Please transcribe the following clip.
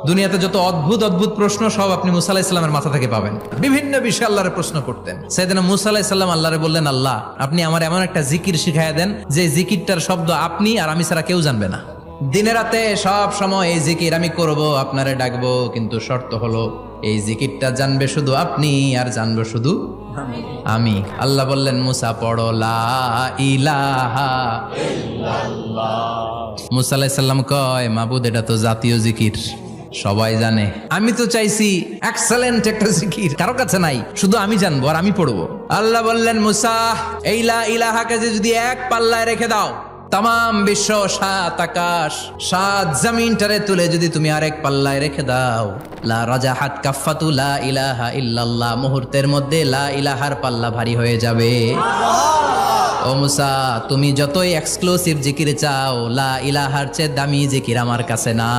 দুনিয়াতে যত অদ্ভুত অদ্ভুত প্রশ্ন সব আপনি মুসা আলাইহিস সালামের মাথা থেকে পাবেন। বিভিন্ন বিষয়ে আল্লাহরে প্রশ্ন করতেন। সাইয়েদনা মুসা আলাইহিস সালাম আল্লাহরে বললেন, আল্লাহ আপনি আমার এমন একটা জিকির শিখাইয়া দেন যে জিকিরটার শব্দ আপনি আর আমি ছাড়া কেউ জানবে না। দিনে রাতে সব সময় এই জিকির আমি করব, আপনারে ডাকবো, কিন্তু শর্ত হলো এই জিকিরটা জানবে শুধু আপনি আর জানবো শুধু আমি। আল্লাহ বললেন, মুসা পড়ো লা ইলাহা ইল্লাল্লাহ। মুসা আলাইহিস সালাম কয়, মাবুদ এটা তো জাতীয় জিকির, সবাই জানে। আমি তো চাইছি এক্সেলেন্ট একটা জিকির, কারো কাছে নাই, শুধু আমি জানবো আর আমি পড়বো। আল্লাহ বললেন, মুসা এই লা ইলাহাকে যদি এক পাল্লায় রেখে দাও, তাম বিশ্ব, 7 আকাশ 7 জমিনটারে তুলে যদি তুমি আরেক পাল্লায় রেখে দাও, লা রাজাহাত কাফাতু লা ইলাহা ইল্লাল্লাহ, মুহূর্তের মধ্যে লা ইলাহার পাল্লা ভারী হয়ে যাবে। ও মুসা, তুমি যতই এক্সক্লুসিভ জিকির চাও, লা ইলাহার চেয়ে দামি জিকির আমার কাছে না।